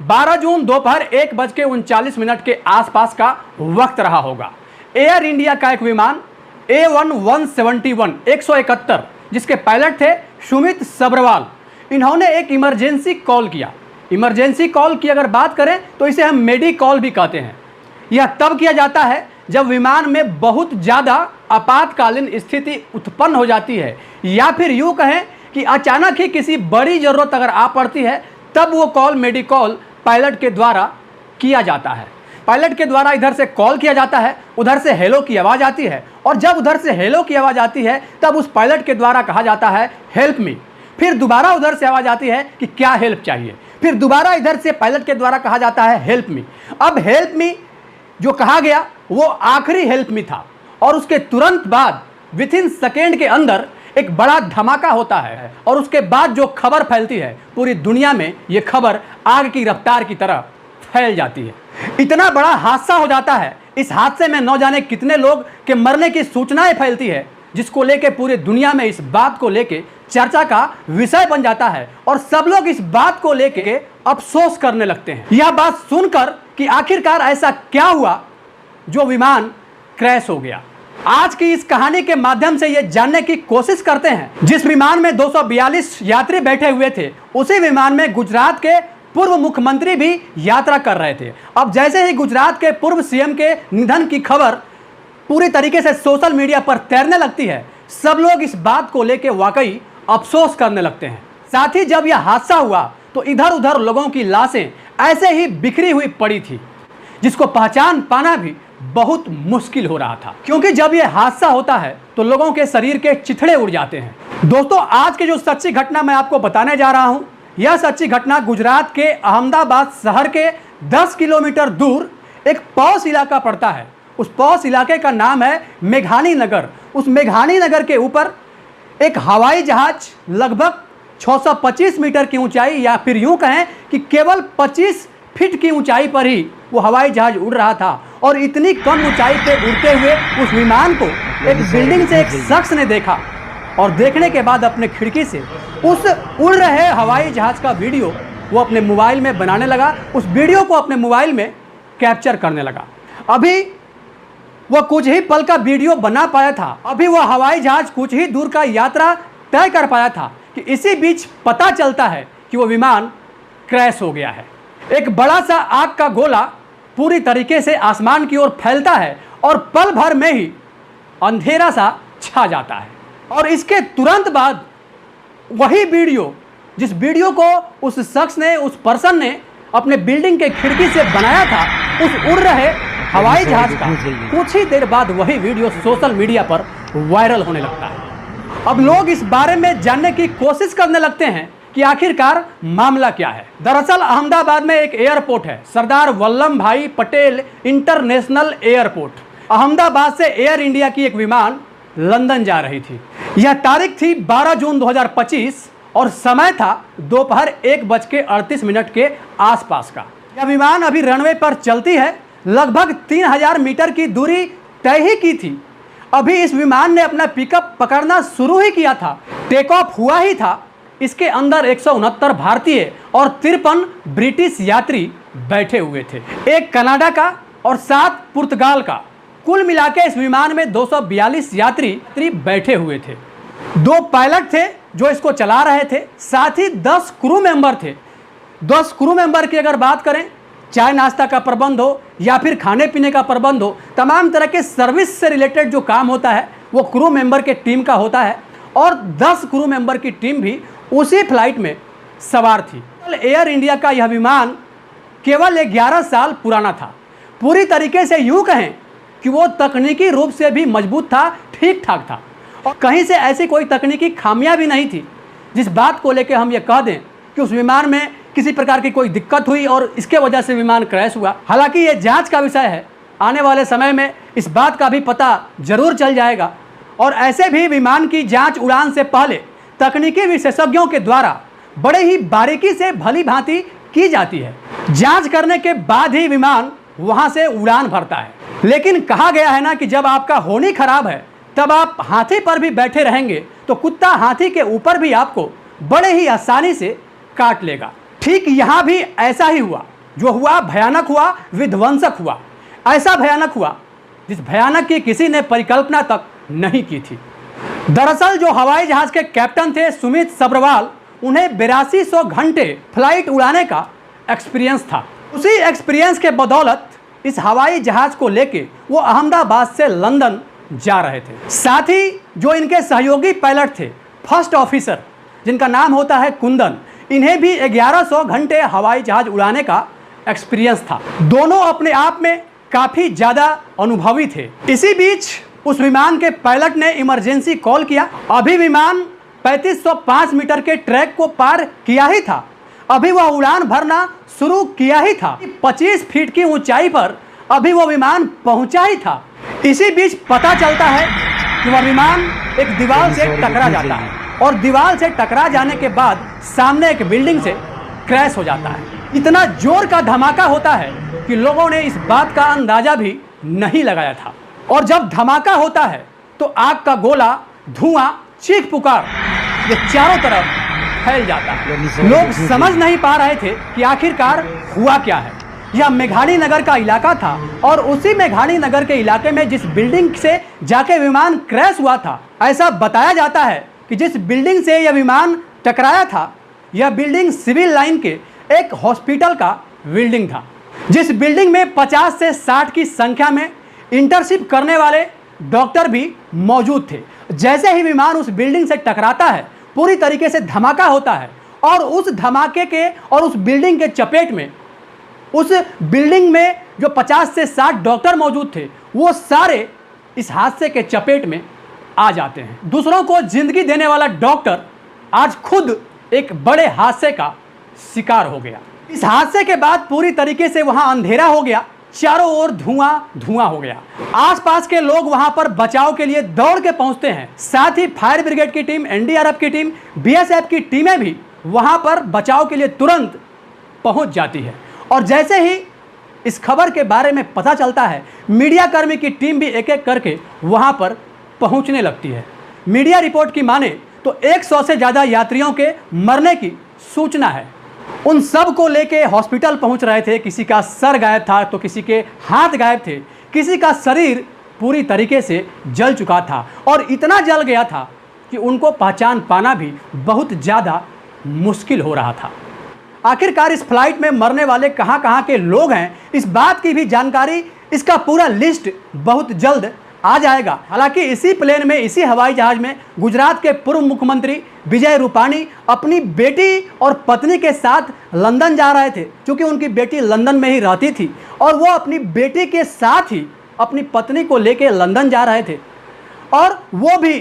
12 जून दोपहर 1:39 के आसपास का वक्त रहा होगा। एयर इंडिया का एक विमान A171 171 जिसके पायलट थे सुमित सब्रवाल, इन्होंने एक इमरजेंसी कॉल किया। इमरजेंसी कॉल की अगर बात करें तो इसे हम मेडी कॉल भी कहते हैं। यह तब किया जाता है जब विमान में बहुत ज़्यादा आपातकालीन स्थिति उत्पन्न हो जाती है, या फिर यूँ कहें कि अचानक ही किसी बड़ी ज़रूरत अगर आ पड़ती है, तब वो कॉल मेडी कॉल पायलट के द्वारा किया जाता है। पायलट के द्वारा इधर से कॉल किया जाता है, उधर से हेलो की आवाज़ आती है, और जब उधर से हेलो की आवाज़ आती है तब उस पायलट के द्वारा कहा जाता है हेल्प मी। फिर दोबारा उधर से आवाज़ आती है कि क्या हेल्प चाहिए, फिर दोबारा इधर से पायलट के द्वारा कहा जाता है हेल्प मी। अब हेल्प मी जो कहा गया वो आखिरी हेल्प मी था, और उसके तुरंत बाद विथिन सेकेंड के अंदर एक बड़ा धमाका होता है, और उसके बाद जो खबर फैलती है पूरी दुनिया में, ये खबर आग की रफ्तार की तरह फैल जाती है। इतना बड़ा हादसा हो जाता है, इस हादसे में न जाने कितने लोग के मरने की सूचनाएं फैलती है, जिसको लेके पूरी दुनिया में इस बात को लेके चर्चा का विषय बन जाता है, और सब लोग इस बात को लेके अफसोस करने लगते हैं। यह बात सुनकर कि आखिरकार ऐसा क्या हुआ जो विमान क्रैश हो गया। आज की इस कहानी के माध्यम से यह जानने की कोशिश करते हैं, जिस विमान में 242 यात्री बैठे हुए थे, उसी विमान में गुजरात के पूर्व मुख्यमंत्री भी यात्रा कर रहे थे। अब जैसे ही गुजरात के पूर्व सीएम के निधन की खबर पूरी तरीके से सोशल मीडिया पर तैरने लगती है, सब लोग इस बात को लेकर वाकई अफसोस करने लगते हैं। साथ ही जब यह हादसा हुआ तो इधर उधर लोगों की लाशें ऐसे ही बिखरी हुई पड़ी थी, जिसको पहचान पाना भी बहुत मुश्किल हो रहा था, क्योंकि जब यह हादसा होता है तो लोगों के शरीर के चिथड़े उड़ जाते हैं। दोस्तों, आज की जो सच्ची घटना मैं आपको बताने जा रहा हूं, यह सच्ची घटना गुजरात के अहमदाबाद शहर के 10 किलोमीटर दूर एक पॉश इलाका पड़ता है। उस पॉश इलाके का नाम है मेघानी नगर। उस मेघानी नगर के ऊपर एक हवाई जहाज लगभग 625 मीटर की ऊंचाई, या फिर यूं कहें कि केवल 25 फीट की ऊंचाई पर ही वो हवाई जहाज उड़ रहा था। और इतनी कम ऊंचाई पे उड़ते हुए उस विमान को एक बिल्डिंग से एक शख्स ने देखा, और देखने के बाद अपने खिड़की से उस उड़ रहे हवाई जहाज का वीडियो वो अपने मोबाइल में बनाने लगा। उस वीडियो को अपने मोबाइल में कैप्चर करने लगा। अभी वह कुछ ही पल का वीडियो बना पाया था, अभी वह हवाई जहाज कुछ ही दूर का यात्रा तय कर पाया था कि इसी बीच पता चलता है कि वो विमान क्रैश हो गया है। एक बड़ा सा आग का गोला पूरी तरीके से आसमान की ओर फैलता है, और पल भर में ही अंधेरा सा छा जाता है। और इसके तुरंत बाद वही वीडियो, जिस वीडियो को उस शख्स ने, उस पर्सन ने अपने बिल्डिंग के खिड़की से बनाया था, उस उड़ रहे हवाई जहाज का, कुछ ही देर बाद वही वीडियो सोशल मीडिया पर वायरल होने लगता है। अब लोग इस बारे में जानने की कोशिश करने लगते हैं कि आखिरकार मामला क्या है। दरअसल अहमदाबाद में एक एयरपोर्ट है, सरदार वल्लभ भाई पटेल इंटरनेशनल एयरपोर्ट। अहमदाबाद से एयर इंडिया की एक विमान लंदन जा रही थी। यह तारीख थी 12 जून 2025 और समय था दोपहर 1:38 के आसपास का। यह विमान अभी रनवे पर चलती है, लगभग 3000 मीटर की दूरी तय ही की थी। अभी इस विमान ने अपना पिकअप पकड़ना शुरू ही किया था, टेक ऑफ हुआ ही था। इसके अंदर 169 भारतीय और 53 ब्रिटिश यात्री बैठे हुए थे, एक कनाडा का और 7 पुर्तगाल का। कुल मिलाकर इस विमान में 242 यात्री बैठे हुए थे। 2 पायलट थे जो इसको चला रहे थे, साथ ही 10 क्रू मेंबर थे। 10 क्रू मेंबर की अगर बात करें, चाय नाश्ता का प्रबंध हो या फिर खाने पीने का प्रबंध हो, तमाम तरह के सर्विस से रिलेटेड जो काम होता है वो क्रू मेंबर के टीम का होता है। और 10 क्रू मेंबर की टीम भी उसी फ्लाइट में सवार थी। एयर इंडिया का यह विमान केवल 11 साल पुराना था। पूरी तरीके से यूँ कहें कि वो तकनीकी रूप से भी मजबूत था, ठीक ठाक था, और कहीं से ऐसी कोई तकनीकी खामियां भी नहीं थी जिस बात को लेकर हम ये कह दें कि उस विमान में किसी प्रकार की कोई दिक्कत हुई और इसके वजह से विमान क्रैश हुआ। हालांकि ये जांच का विषय है, आने वाले समय में इस बात का भी पता जरूर चल जाएगा। और ऐसे भी विमान की जांच उड़ान से पहले तकनीकी विशेषज्ञों के द्वारा बड़े ही बारीकी से भली भांति की जाती है। जांच करने के बाद ही विमान वहां से उड़ान भरता है। लेकिन कहा गया है ना कि जब आपका होनी खराब है तब आप हाथी पर भी बैठे रहेंगे तो कुत्ता हाथी के ऊपर भी आपको बड़े ही आसानी से काट लेगा। ठीक यहां भी ऐसा ही हुआ। जो हुआ भयानक हुआ, विध्वंसक हुआ। ऐसा भयानक हुआ जिस भयानक की किसी ने परिकल्पना तक नहीं की थी। दरअसल जो हवाई जहाज के कैप्टन थे सुमित सब्रवाल, उन्हें 8200 घंटे फ्लाइट उड़ाने का एक्सपीरियंस था। उसी एक्सपीरियंस के बदौलत इस हवाई जहाज को लेके वो अहमदाबाद से लंदन जा रहे थे। साथ ही जो इनके सहयोगी पायलट थे, फर्स्ट ऑफिसर, जिनका नाम होता है कुंदन, इन्हें भी 1100 घंटे हवाई जहाज उड़ाने का एक्सपीरियंस था। दोनों अपने आप में काफ़ी ज़्यादा अनुभवी थे। इसी बीच उस विमान के पायलट ने इमरजेंसी कॉल किया। अभी विमान 3505 मीटर के ट्रैक को पार किया ही था, अभी वह उड़ान भरना शुरू किया ही था। 25 फीट की ऊंचाई पर अभी वो विमान पहुंचा ही था। इसी बीच पता चलता है कि वह विमान एक दीवार से टकरा जाता है और दीवार से टकरा जाने के बाद सामने एक बिल्डिंग से क्रैश हो जाता है। इतना जोर का धमाका होता है कि लोगों ने इस बात का अंदाजा भी नहीं लगाया था। और जब धमाका होता है तो आग का गोला, धुआं, चीख पुकार ये चारों तरफ फैल जाता है। लोग समझ नहीं पा रहे थे कि आखिरकार हुआ क्या है। यह मेघाणी नगर का इलाका था और उसी मेघाणी नगर के इलाके में जिस बिल्डिंग से जाके विमान क्रैश हुआ था, ऐसा बताया जाता है कि जिस बिल्डिंग से यह विमान टकराया था, यह बिल्डिंग सिविल लाइन के एक हॉस्पिटल का बिल्डिंग था, जिस बिल्डिंग में 50 से 60 की संख्या में इंटर्नशिप करने वाले डॉक्टर भी मौजूद थे। जैसे ही विमान उस बिल्डिंग से टकराता है, पूरी तरीके से धमाका होता है और उस धमाके के और उस बिल्डिंग के चपेट में, उस बिल्डिंग में जो 50 से 60 डॉक्टर मौजूद थे, वो सारे इस हादसे के चपेट में आ जाते हैं। दूसरों को जिंदगी देने वाला डॉक्टर आज खुद एक बड़े हादसे का शिकार हो गया। इस हादसे के बाद पूरी तरीके से वहां अंधेरा हो गया, चारों ओर धुआं धुआं हो गया। आसपास के लोग वहां पर बचाव के लिए दौड़ के पहुंचते हैं। साथ ही फायर ब्रिगेड की टीम, एनडीआरएफ की टीम, बीएसएफ की टीमें भी वहां पर बचाव के लिए तुरंत पहुंच जाती है। और जैसे ही इस खबर के बारे में पता चलता है, मीडिया कर्मी की टीम भी एक एक करके वहां पर पहुंचने लगती है। मीडिया रिपोर्ट की माने तो 100 से ज़्यादा यात्रियों के मरने की सूचना है। उन सब को लेके हॉस्पिटल पहुंच रहे थे। किसी का सर गायब था तो किसी के हाथ गायब थे, किसी का शरीर पूरी तरीके से जल चुका था और इतना जल गया था कि उनको पहचान पाना भी बहुत ज़्यादा मुश्किल हो रहा था। आखिरकार इस फ्लाइट में मरने वाले कहाँ कहाँ के लोग हैं, इस बात की भी जानकारी, इसका पूरा लिस्ट बहुत जल्द आ जाएगा। हालांकि इसी प्लेन में, इसी हवाई जहाज में गुजरात के पूर्व मुख्यमंत्री विजय रूपाणी अपनी बेटी और पत्नी के साथ लंदन जा रहे थे, क्योंकि उनकी बेटी लंदन में ही रहती थी और वो अपनी बेटी के साथ ही अपनी पत्नी को लेकर लंदन जा रहे थे और वो भी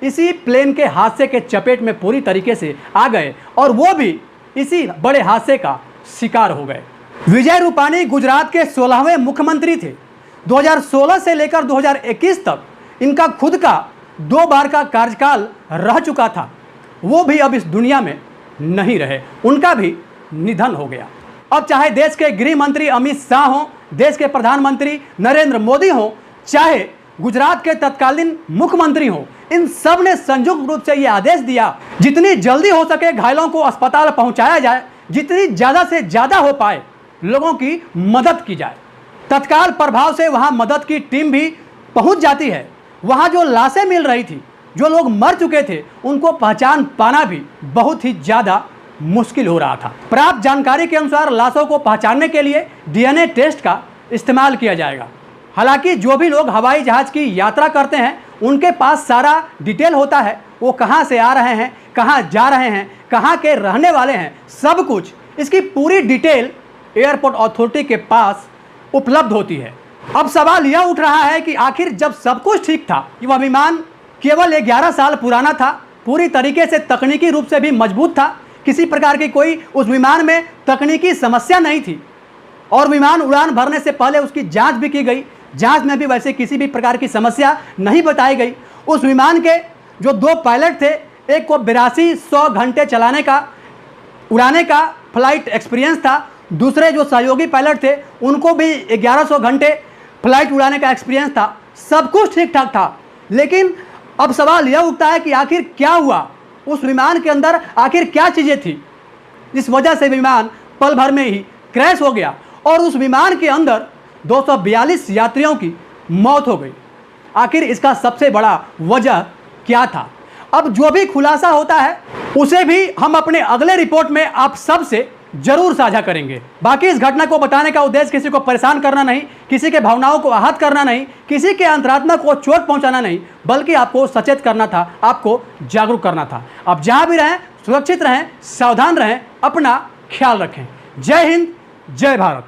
इसी प्लेन के हादसे के चपेट में पूरी तरीके से आ गए और वो भी इसी बड़े हादसे का शिकार हो गए। विजय रूपाणी गुजरात के 16वें मुख्यमंत्री थे। 2016 से लेकर 2021 तक इनका खुद का 2 बार का कार्यकाल रह चुका था। वो भी अब इस दुनिया में नहीं रहे, उनका भी निधन हो गया। अब चाहे देश के गृह मंत्री अमित शाह हों, देश के प्रधानमंत्री नरेंद्र मोदी हों, चाहे गुजरात के तत्कालीन मुख्यमंत्री हों, इन सब ने संयुक्त रूप से ये आदेश दिया जितनी जल्दी हो सके घायलों को अस्पताल पहुंचाया जाए, जितनी ज़्यादा से ज़्यादा हो पाए लोगों की मदद की जाए। तत्काल प्रभाव से वहां मदद की टीम भी पहुंच जाती है। वहां जो लाशें मिल रही थी, जो लोग मर चुके थे, उनको पहचान पाना भी बहुत ही ज़्यादा मुश्किल हो रहा था। प्राप्त जानकारी के अनुसार लाशों को पहचानने के लिए डीएनए टेस्ट का इस्तेमाल किया जाएगा। हालांकि जो भी लोग हवाई जहाज़ की यात्रा करते हैं, उनके पास सारा डिटेल होता है, वो कहाँ से आ रहे हैं, कहाँ जा रहे हैं, कहाँ के रहने वाले हैं, सब कुछ, इसकी पूरी डिटेल एयरपोर्ट अथॉरिटी के पास उपलब्ध होती है। अब सवाल यह उठ रहा है कि आखिर जब सब कुछ ठीक था, कि वह विमान केवल 11 साल पुराना था, पूरी तरीके से तकनीकी रूप से भी मजबूत था, किसी प्रकार की कोई उस विमान में तकनीकी समस्या नहीं थी और विमान उड़ान भरने से पहले उसकी जांच भी की गई, जांच में भी वैसे किसी भी प्रकार की समस्या नहीं बताई गई। उस विमान के जो 2 पायलट थे, एक को 8200 घंटे चलाने का, उड़ाने का फ्लाइट एक्सपीरियंस था, दूसरे जो सहयोगी पायलट थे उनको भी 1100 घंटे फ्लाइट उड़ाने का एक्सपीरियंस था। सब कुछ ठीक ठाक था, लेकिन अब सवाल यह उठता है कि आखिर क्या हुआ, उस विमान के अंदर आखिर क्या चीज़ें थी जिस वजह से विमान पल भर में ही क्रैश हो गया और उस विमान के अंदर 242 यात्रियों की मौत हो गई। आखिर इसका सबसे बड़ा वजह क्या था? अब जो भी खुलासा होता है उसे भी हम अपने अगले रिपोर्ट में आप सबसे जरूर साझा करेंगे। बाकी इस घटना को बताने का उद्देश्य किसी को परेशान करना नहीं, किसी के भावनाओं को आहत करना नहीं, किसी के अंतरात्मा को चोट पहुंचाना नहीं, बल्कि आपको सचेत करना था, आपको जागरूक करना था। आप जहां भी रहें सुरक्षित रहें, सावधान रहें, अपना ख्याल रखें। जय हिंद, जय भारत।